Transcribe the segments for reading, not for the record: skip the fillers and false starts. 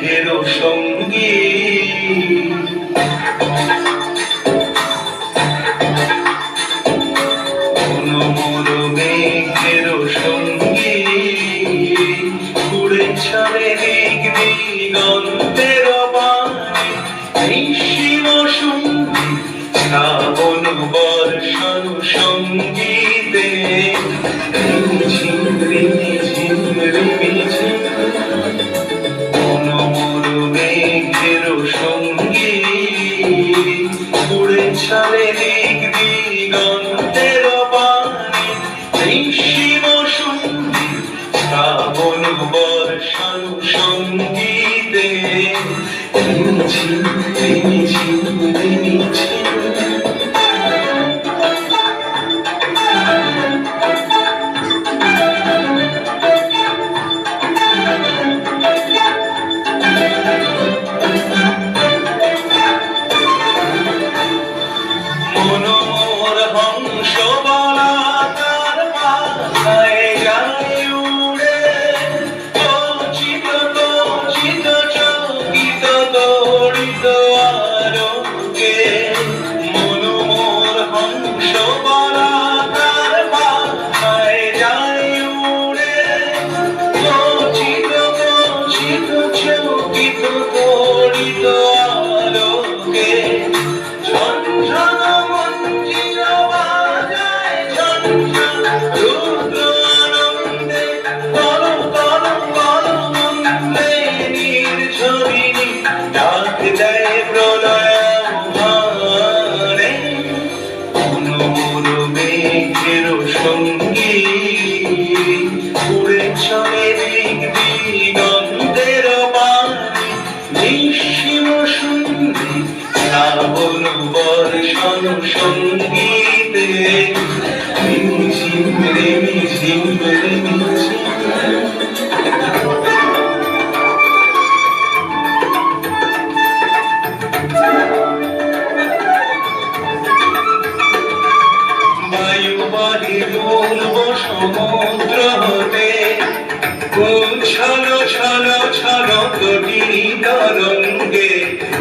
মেঘের সঙ্গী মনোমর মেঘের সঙ্গী উড়ে চলে দিক দিগন্তের বাণী নিঃসীম সঙ্গী শ্রাবণ বর্ষণ সঙ্গীতে ঝিম ঝিম ঝিম মনোমর মেঘের সঙ্গী উড়ে চলে দিক দিগন্তের বাণী নিঃসীম সঙ্গী শ্রাবণ বর্ষণ সঙ্গীতে ঝিম ঝিম ঝিম মনোমর হংস বলাকার মাথায় যায় উড়ে কচিত কচিত চকিত তড়িত আলোকে মনোমর হংস বলাকার মাথায় যায় উড়ে কচিত কচিত চকিত তড়িত আলোকে ঝনঝন মঞ্জির বাজায় ঝনঝন রুদ্র আনন্দে তর তর তর মন্দে নির্ঝরিণী ডাক দেয় প্রলয় ভারে মনোমর মেঘের সঙ্গী উড়ে চলে দিক দিগন্তের বাণী নিঃসীম সঙ্গী শ্রাবণ বর্ষণ সঙ্গীতে ঝিম ঝিম বায়ুবাহী পূর্ব সমুদ্র হতে ছল ছল ছল তটিনী তরঙ্গে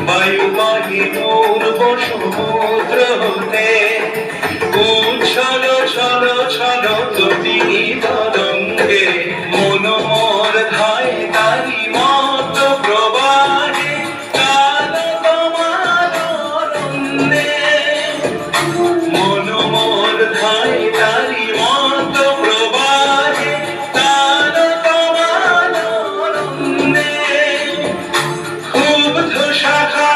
বায়ুবাহী পূর্ব সমুদ্র হতে ছল ছল ছল তটিনী তরঙ্গে মনোমর ধায় তারি মত প্রবাহে কাল তোমার অরণ্যে মনোমর ধায় তারি মত প্রবাহে কাল তোমার অরণ্যে ক্ষুব্ধ শাখা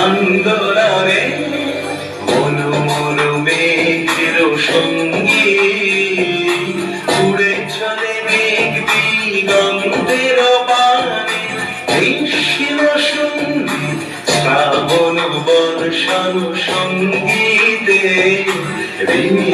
আন্দোলনে মনোমর মেঘের সঙ্গী উড়ে চলে দিক দিগন্তের বাণী নিঃসীম সঙ্গী শ্রাবণ বর্ষণ সঙ্গীতে রিমি